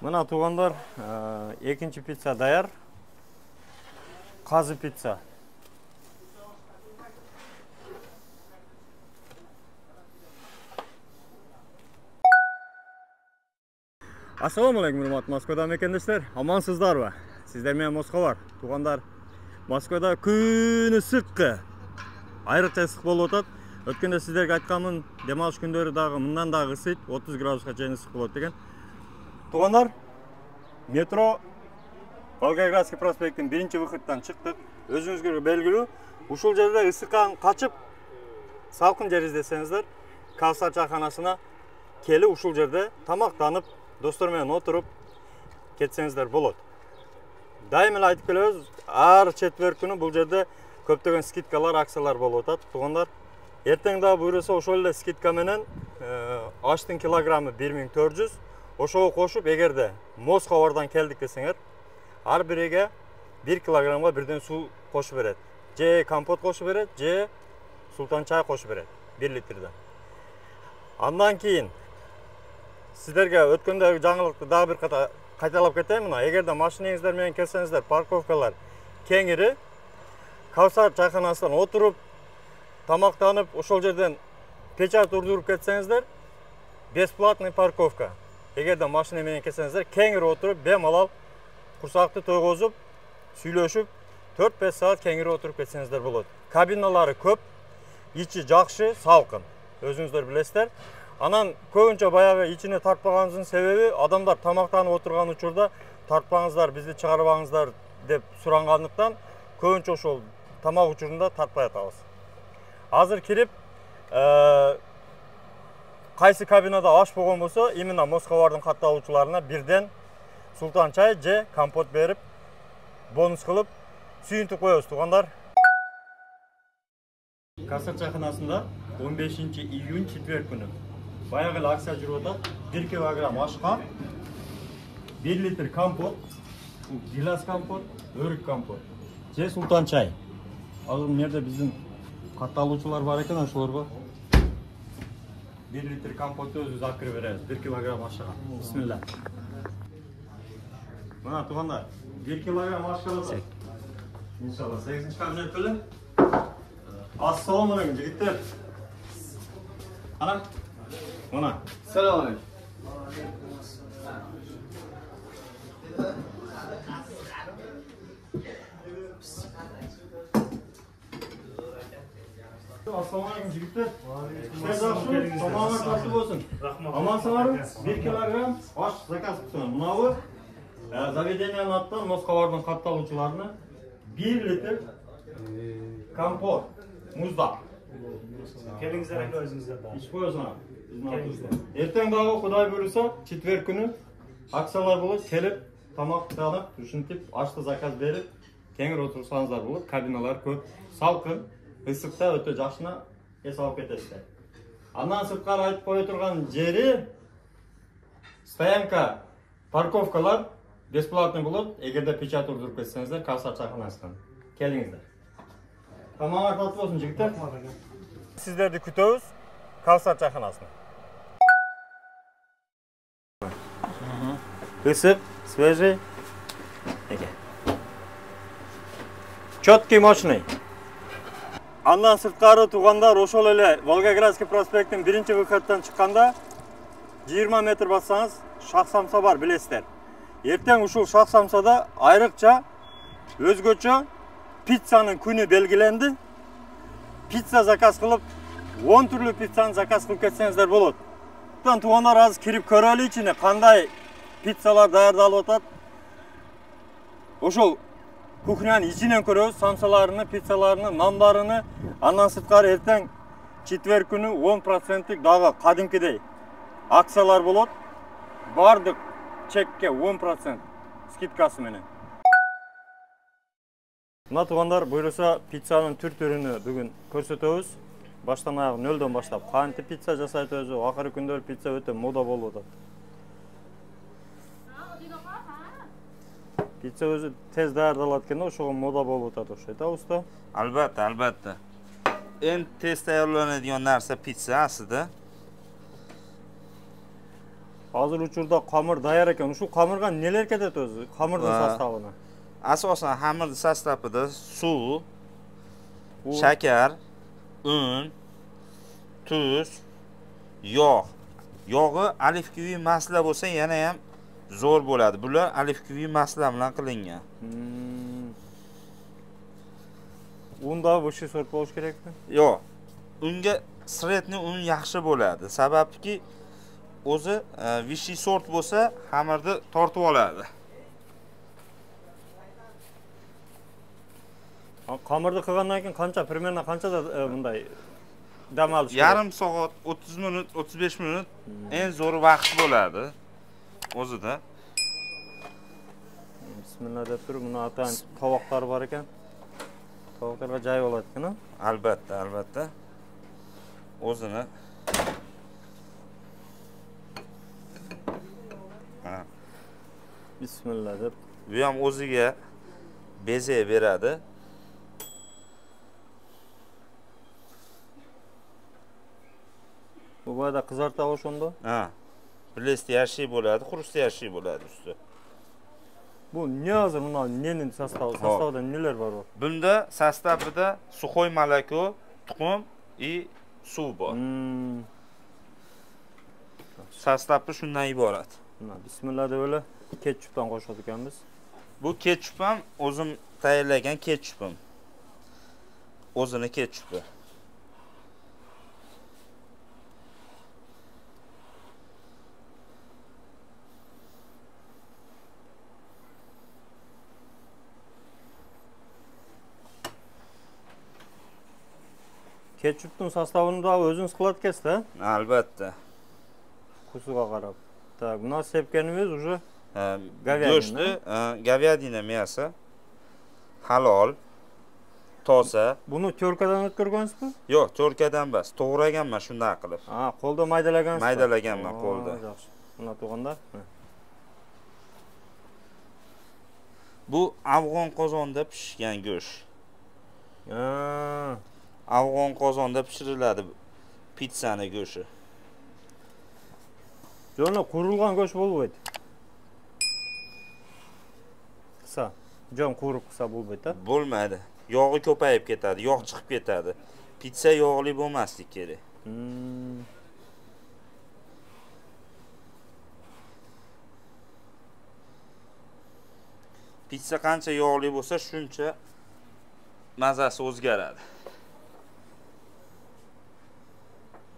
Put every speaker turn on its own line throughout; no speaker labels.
Мына туғандар, екінші пицца даяр. Қазы пицца. Ассаламалейкум, урматтуу Москвада мекендештер. Амансыздарбы? Сиздер менен Москва бар. Туғандар, Москвада күнү сыккы. Айрыкча ысык болуп атат. Өткөндө сиздерге айтканмын, демалыш күндөрү дагы мындан дагы ысыйт, 30 градуска чейин ысык болот деген. Туғандар, метро Волгоградский проспекттин биринчи выходтан чыктык. Өзүңүзгө белгилүү, ушул жерде ысыккан качып, салкын жер издесеңиздер, Кавсар чайканасына келип ушул жерде тамактанып, достор менен отуруп кетсеңиздер болот. Дайым эле айтып келебиз, ар четверг күнү бул жерде көптөгөн скидкалар, акциялар болуп атат. Тугандар, эртең дагы буйраса ошол эле скидка менен аштын килограммы 1400. Ошого кошуп, эгерде Москвадан келдик десеңер, ар бириге 1 килограммга бирден суу кошуп берет. Же компот кошуп берет, же султан чай кошуп берет 1 литрден. Андан кийин сиздерге өткөндөгү жаңылыкты дагы бир ката кайталап кетейин. Мына эгерде машинеңиздер менен келсеңиздер, парковкалар кеңири. Кавсар чайканасынан отуруп, тамактанып, ошол жерден печать урдуруп кетсеңиздер, бесплатный парковка. Эгерде машина менен келсеңиздер, кеңири отуруп, бемалал курсакты тойгозуп, сүйлөшүп, 4-5 саат кеңири отуруп кетсеңиздер болот. Кабиналары көп, ичи жакшы, салкын. Өзүңүздөр билесиздер. Анан көбүнчө баягы ичине тартпаганыбыздын себеби адамдар тамактанып отурган учурда тартпаңыздар, бизди чыгарбаңыздар деп сурангандыктан көбүнчө ошол тамак учурунда тартпай атабыз. Азыр кирип, кайсы кабинада аш болгон болсо, именно Москвалардын катталуучуларына бирден султан чай же компот берип, бонус кылып сүйүнтүп коебуз, тугандар. Кавсар чайканасында 15 июнь четверг күнү баягы эле акция жүрүп атат. 1 килограмм ашка 1 литр компот, гилас компот, өрүк компот же султан чай. Азыр мына жерде биздин катталуучулар бар экен, ошолорго 1 литр компотты өзүбүз алып кире беребиз. 1 килограмм ашка. Бисмилла. Мына тугандар, 1 килограмм ашка да. Иншалла 8-нчи кабинет беле. Ассаламу алейкум, жигиттер. Ана. Мына.
Салам алейкум.
Ассаламу алейкум, жигиттер. Тамагыңыз жакшы болсун. Амансыңарбы? 1 килограмм аш заказ кылдым. Мынабы заведениянын аттан Москвалардын катталуучуларына 1 литр компот, муздак.
Келиңиздер эки өзүңүздөр да.
Ич коесуңар. Эртең дагы Кудай буйруса, четверг күнү акциялар болот. Келип, тамактанып, ушинтип, ашты заказ берип, кеңири отурсаңыздар болот. Кабиналар көп, салкын, ысыкта өтө жакшына эс алып кетесиздер. Андан сырткары айтып кое турган жери стоянка, парковкалар бесплатный болот. Эгерде печать урдуруп кетсеңиздер, Кавсар чайканасынан келиңиздер. Тамагыңар татып болсун, жигиттер. Сиздерди күтөбүз Кавсар чайканасына. Ысык, свежий. Чёткий, мощный. Андан сырткары тугандар, ошол эле Волгоградский проспекттин биринчи выходтан чыкканда 20 метр бассаңыз Шах Самса бар, билесиздер. Эртең ушул Шах Самсада айрыкча өзгөчө пиццанын күнү белгиленди. Пицца заказ кылып, 10 түрлүү пиццаны заказ кылып кетсеңиздер болот. Тугандар, азыр кирип көрөлү ичине кандай пиццалар даярдалып атат. Ошол кухнянын ичинен көрөбүз, самсаларыны, пиццаларыны, нандарыны. Андан сырткары эртең четверг күнү 10% дагы кадимкидей акциялар болот. Бардык чекке 10% скидкасы менен. Мына тугандар, буйруса пиццанын түр-түрүнү бүгүн көрсөтөбүз. Баштан аяк нөлдөн баштап кантип пицца жасайт өзү. Акыркы күндөр пицца өтө мода болуп атат. Pizza özü tez daярдалат ошого мода болуп атат окшойт, а уста?
Albatta, albatta. En tez tayyorlanadigan narsa pizza aslida.
Hozir uchurda qamir tayyor ekan. Shu qamirga nelar ketadi o'zi? Qamirning sostavini.
Asosan xamir sostavida suv, shakar, un, tuz, yog'. Yog'i olivkiviy masla bo'lsa, yana ham zo'r bo'ladi. Bular olivkiviy masla bilan qilingan.
Unda o'sha sort bo'lish kerakmi?
Yo'q. Unga sretni un yaxshi bo'ladi. Sababki o'zi vishi sort bo'lsa, xamirni tortib oladi.
Qamirni qilgandan keyin qancha, примерно qanchada bunday dam olish kerak?
Yarim soat, 30 minut, 35 minut eng zo'r vaqt bo'ladi o'zida.
Bismillah deb turib, buni atan tovoqlar bor ekan. Tovoqlarga joy bo'ladi ekan.
Albatta, albatta. O'zini
Bismillah deb.
Bu ham o'ziga bezak beradi.
Bu yerda qizartavosh unda.
Ha. Plestiyashli bo'ladi, xrustiyashli bo'ladi usti.
Bu ne hozir bunda nening sostavi? Sostavida nelar bor?
Bunda sostavida sukhoy moloko, tuxum и suv bor. Sostavi shundan iborat.
Bismillah deb o'la ketchupdan qo'shadi ekanmiz.
Bu ketchup ham o'zim tayyorlagan ketchupim. O'zini ketchupi.
Ketchupning sostavini da o'zingiz qiladi-da?
Albatta.
Kusuga qarab. Так, bu nas sepganimiz уже
go'shtni, говядина мясо, halol, toza.
Buni to'rkadan o'tkazgansizmi?
Yo'q, to'rkadan emas, to'g'raganman shunday qilib.
Ha, qo'lda maydalagansiz.
Maydalaganman qo'lda.
Yaxshi. Buni to'g'anda.
Bu afg'on qozonda pishgan go'sht. Afg'on qozonda pishiriladi pizzani go'shti.
Joni qurilgan go'sht bo'lmaydi. Qisa, jon quruq qisa bo'lmaydi.
Bo'lmaydi. Yog'i ko'payib ketadi, yog' chiqib ketadi. Pizza yog'li bo'lmaslik kerak. Pizza qancha yog'li bo'lsa, shuncha mazasi o'zgaradi.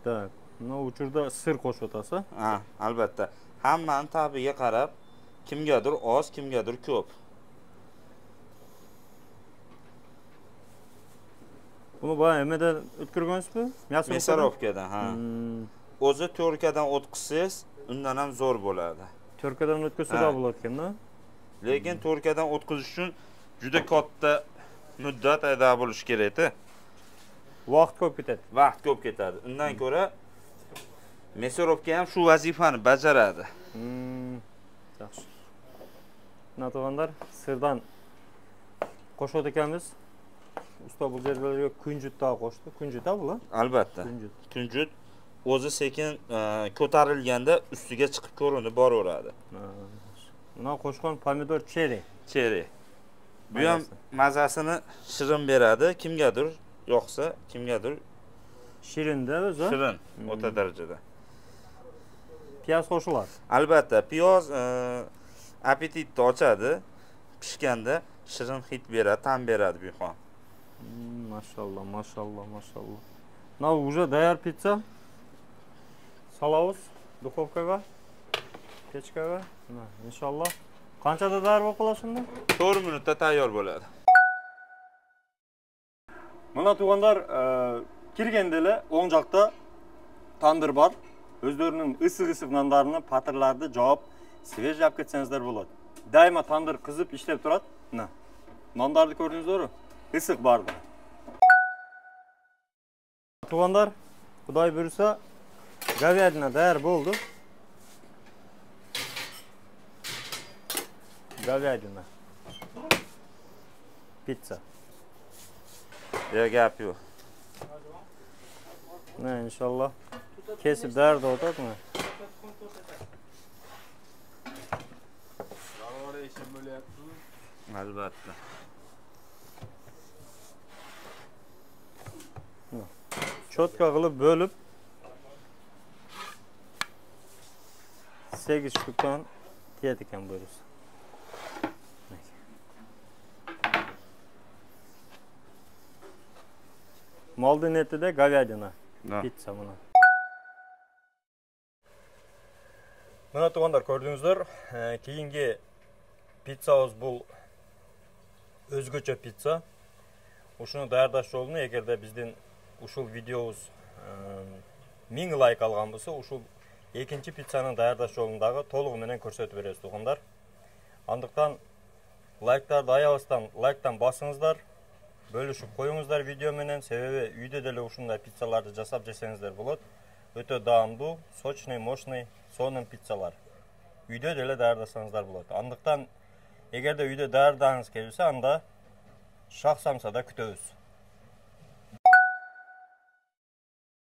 Так, bu uchurda sir qo'shib o'tasiz?
Ha, albatta. Hammani tabiga qarab, kimgadir oz, kimgadir ko'p.
Buni boya nimadan o'tkazgansizmi?
Mesarovkadan, ha. O'zi to'rkadan o'tkazsangiz, undan ham zo'r bo'ladi.
To'rkadan o'tkazsa bo'ladi ekan-da.
Lekin to'rkadan o'tkazish uchun juda katta muddat ayda bo'lish kerak-da.
Vaqt ko'p ketadi.
Vaqt ko'p ketadi. Undan ko'ra mesarovka ham shu vazifani bajaradi.
Yaxshi. Nato'g'anlar, sirdan qo'shib ekanmiz. Usta bu yerlarga kunjutda qo'shdi. Kunjutda bular?
Albatta. Kunjut o'zi sekin ko'tarilganda ustiga chiqib ko'rinib boraveradi.
Buna qo'shgan pomidor cheri.
Cheri. Bu ham mazasini shirin beradi. Kimgadir yo'qsa, kimgadir
shirinda o'zi.
Shirin, o'ta darajada.
Piyoz qo'shiladi.
Albatta, piyoz apetitni ochadi. Pishganda shirin hid beradi, ta'm beradi bu ham.
Maşallah, maşallah, maşallah. Na уже tayyor pizza. Salavuz duxovkaga, pechkaga. Inshaalloh. Qanchada tayyor bo'lib qoladi shunda?
4 minutda tayyor bo'ladi.
Mana tuğanlar kirgendele oң жақта tandır бар. Özlerinin ısık nanlarını patırlarda cevap свеж yap ketsenizdер болады. Daima tandır kızıp işlep turат. Nandardı gördünüz doğru. Isık bardı. Tuğanlar Kuday buyursa говядина tayyor bo'ldi. Говядина. Pizza.
Ya gap yo'q.
Ne inşallah kesip derdi otak mı?
Albatta.
Cho'tka qilib bo'lib 8 shtukdan tiyadi ekan bo'lsa. Moldi netida говядина. Pizza buni. Mana to'g'anlar ko'rdingizlar, keyingi pizzamiz bu o'zgacha pizza. O'shuni tayyorlash yo'lini agarda bizning ushul videomiz 1000 like algan bo'lsa, ushul ikinchi pizzani tayyorlash yo'lidagi to'liq bilan ko'rsatib beramiz to'g'anlar. Andықтан like'larni ayabastан like'dan basыңыздар. Bölüşüp koyuңuzдар video менен, себеби үйдө деле ушундай пиццаларды жасап жесеңиздер болот. Өтө даамдуу, сочный, мощный, сонун пиццалар. Үйдө деле даярдасаңыздар болот. Андыктан эгерде үйдө даярдагыңыз келсе, анда шах самсада күтөбүз.